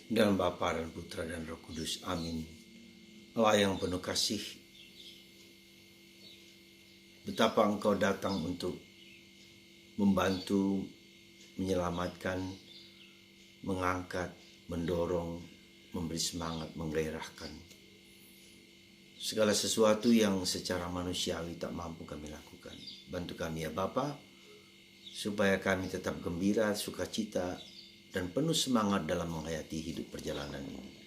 Dalam Bapa dan Putra dan Roh Kudus. Amin. Allah yang penuh kasih, betapa Engkau datang untuk membantu, menyelamatkan, mengangkat, mendorong, memberi semangat, menggairahkan. Segala sesuatu yang secara manusiawi tak mampu kami lakukan. Bantu kami ya Bapa, supaya kami tetap gembira, sukacita, dan penuh semangat dalam menghayati hidup perjalanan ini.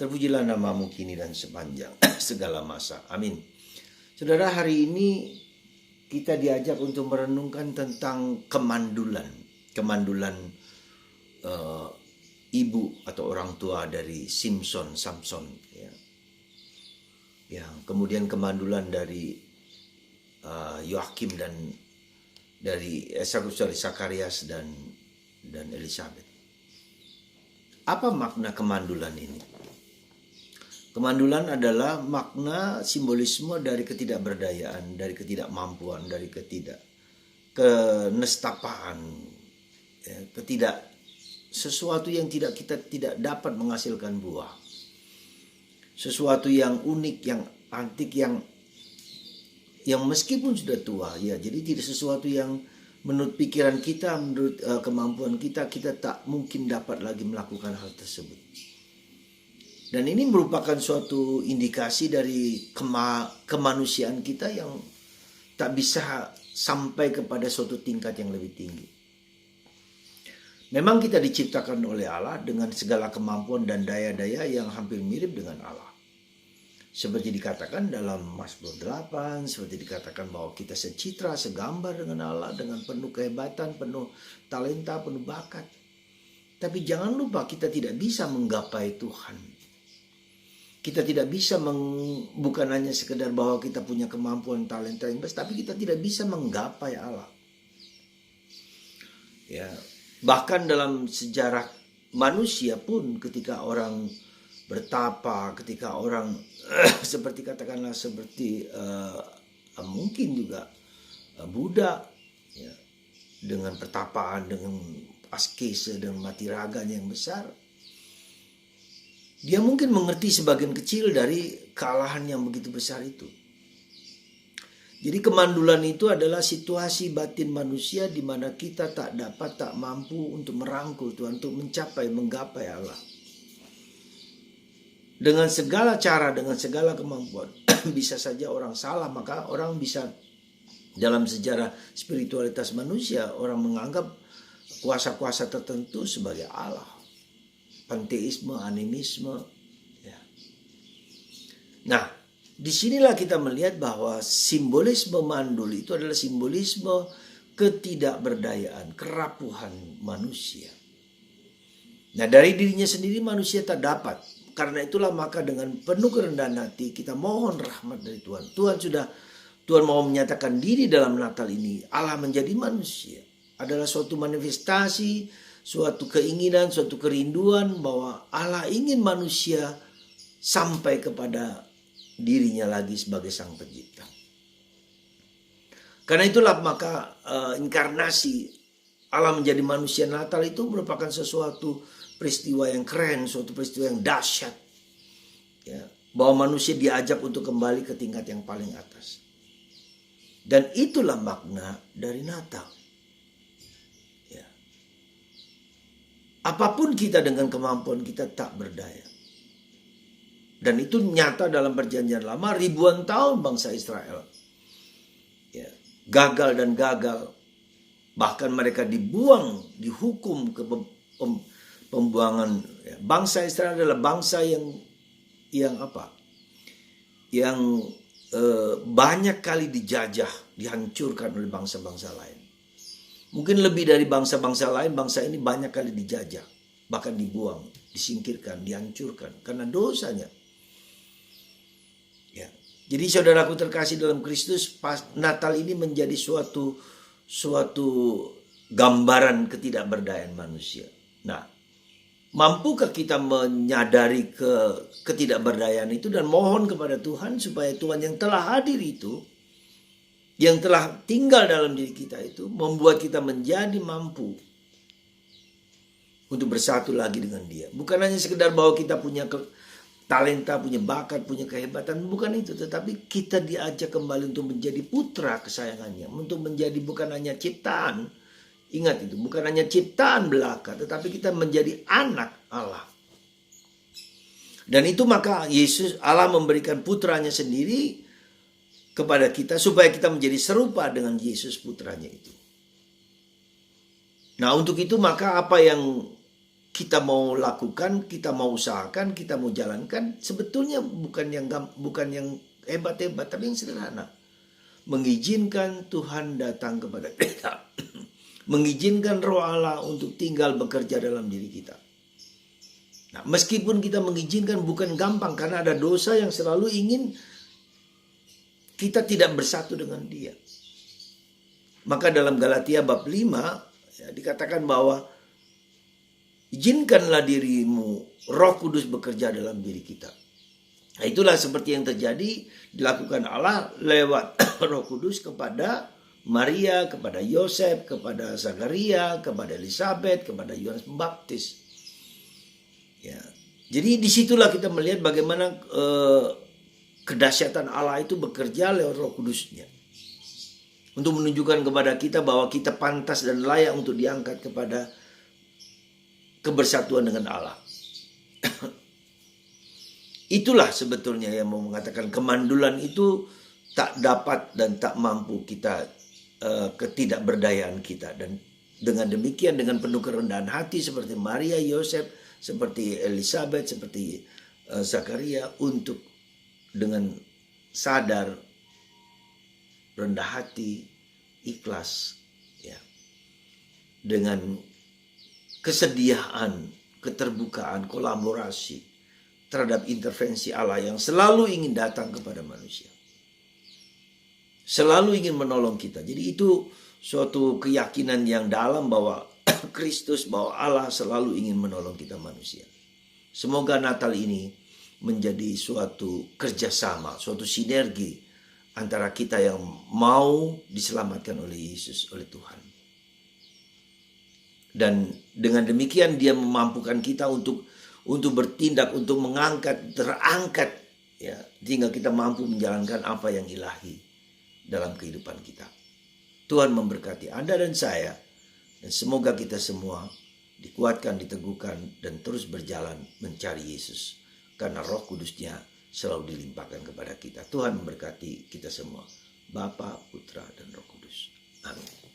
Terpujilah namamu kini dan sepanjang segala masa. Amin. Saudara, hari ini kita diajak untuk merenungkan tentang kemandulan. Kemandulan ibu atau orang tua dari Samson. Ya, kemudian kemandulan dari Yoakim dan dari Zakarias dan Elizabeth. Apa makna kemandulan ini? Kemandulan adalah makna simbolisme dari ketidakberdayaan, dari ketidakmampuan, dari kenestapaan, ya, sesuatu yang kita tidak dapat menghasilkan buah. Sesuatu yang unik, yang antik, yang meskipun sudah tua, ya, jadi tidak sesuatu yang menurut pikiran kita, menurut kemampuan kita tak mungkin dapat lagi melakukan hal tersebut. Dan ini merupakan suatu indikasi dari kemanusiaan kita yang tak bisa sampai kepada suatu tingkat yang lebih tinggi. Memang kita diciptakan oleh Allah dengan segala kemampuan dan daya-daya yang hampir mirip dengan Allah. Seperti dikatakan dalam Mazmur 8, seperti dikatakan bahwa kita secitra, segambar dengan Allah, dengan penuh kehebatan, penuh talenta, penuh bakat. Tapi jangan lupa kita tidak bisa menggapai Tuhan. Kita tidak bisa, bukan hanya sekedar bahwa kita punya kemampuan talenta yang besar, tapi kita tidak bisa menggapai Allah. Ya, bahkan dalam sejarah manusia pun ketika orang bertapa, ketika orang seperti katakanlah seperti mungkin juga Buddha, ya, dengan pertapaan, dengan askese, dengan mati raganya yang besar, dia mungkin mengerti sebagian kecil dari kealahan yang begitu besar itu. Jadi kemandulan itu adalah situasi batin manusia di mana kita tak mampu untuk merangkul Tuhan, untuk menggapai Allah. Dengan segala cara, dengan segala kemampuan, bisa saja orang salah, maka orang bisa, dalam sejarah spiritualitas manusia, orang menganggap kuasa-kuasa tertentu sebagai Allah. Panteisme, animisme. Ya. Nah, disinilah kita melihat bahwa simbolisme mandul itu adalah simbolisme ketidakberdayaan, kerapuhan manusia. Nah, dari dirinya sendiri manusia tak dapat. Karena itulah maka dengan penuh kerendahan hati kita mohon rahmat dari Tuhan. Tuhan mau menyatakan diri dalam Natal ini. Allah menjadi manusia adalah suatu manifestasi, suatu keinginan, suatu kerinduan bahwa Allah ingin manusia sampai kepada dirinya lagi sebagai Sang Pencipta. Karena itulah maka inkarnasi Allah menjadi manusia Natal itu merupakan sesuatu peristiwa yang keren, suatu peristiwa yang dahsyat, ya, bahwa manusia diajak untuk kembali ke tingkat yang paling atas. Dan itulah makna dari Natal. Ya. Apapun kita dengan kemampuan kita tak berdaya. Dan itu nyata dalam perjanjian lama, ribuan tahun bangsa Israel, ya, gagal dan gagal. Bahkan mereka dibuang, dihukum ke pembuangan. Bangsa Israel adalah bangsa yang banyak kali dijajah, dihancurkan oleh bangsa-bangsa lain. Mungkin lebih dari bangsa-bangsa lain, bangsa ini banyak kali dijajah, bahkan dibuang, disingkirkan, dihancurkan karena dosanya. Ya. Jadi saudaraku terkasih dalam Kristus, Natal ini menjadi suatu gambaran ketidakberdayaan manusia. Nah, mampukah kita menyadari ketidakberdayaan itu dan mohon kepada Tuhan supaya Tuhan yang telah hadir itu, yang telah tinggal dalam diri kita itu, membuat kita menjadi mampu untuk bersatu lagi dengan Dia. Bukan hanya sekedar bahwa kita punya talenta, punya bakat, punya kehebatan, bukan itu. Tetapi kita diajak kembali untuk menjadi putra kesayangannya, untuk menjadi bukan hanya ciptaan. Ingat itu, bukan hanya ciptaan belaka, tetapi kita menjadi anak Allah. Dan itu maka Yesus, Allah memberikan putranya sendiri kepada kita supaya kita menjadi serupa dengan Yesus putranya itu. Nah, untuk itu maka apa yang kita mau lakukan, kita mau usahakan, kita mau jalankan sebetulnya bukan yang hebat-hebat, tapi yang sederhana. Mengizinkan Tuhan datang kepada kita. Mengizinkan Roh Allah untuk tinggal bekerja dalam diri kita. Nah, meskipun kita mengizinkan bukan gampang karena ada dosa yang selalu ingin kita tidak bersatu dengan Dia. Maka dalam Galatia bab 5 ya, dikatakan bahwa izinkanlah dirimu, Roh Kudus bekerja dalam diri kita. Nah, itulah seperti yang terjadi dilakukan Allah lewat Roh Kudus kepada Maria, kepada Yosef, kepada Zakaria, kepada Elizabeth, kepada Yohanes Pembaptis. Ya, jadi disitulah kita melihat bagaimana kedahsyatan Allah itu bekerja lewat Roh Kudusnya. Untuk menunjukkan kepada kita bahwa kita pantas dan layak untuk diangkat kepada kebersatuan dengan Allah. Itulah sebetulnya yang mau mengatakan kemandulan itu tak dapat dan tak mampu kita, ketidakberdayaan kita. Dan dengan demikian, dengan penuh kerendahan hati seperti Maria, Yosef, seperti Elizabeth, seperti Zakaria, untuk dengan sadar, rendah hati, ikhlas, ya, dengan kesediaan, keterbukaan, kolaborasi terhadap intervensi Allah yang selalu ingin datang kepada manusia, selalu ingin menolong kita. Jadi itu suatu keyakinan yang dalam bahwa Kristus, bahwa Allah selalu ingin menolong kita manusia. Semoga Natal ini menjadi suatu kerjasama, suatu sinergi antara kita yang mau diselamatkan oleh Yesus, oleh Tuhan. Dan dengan demikian Dia memampukan kita untuk bertindak, untuk terangkat, ya, sehingga kita mampu menjalankan apa yang ilahi dalam kehidupan kita. Tuhan memberkati Anda dan saya, dan semoga kita semua dikuatkan, diteguhkan, dan terus berjalan mencari Yesus, karena Roh Kudusnya selalu dilimpahkan kepada kita. Tuhan memberkati kita semua, Bapa, Putra, dan Roh Kudus. Amin.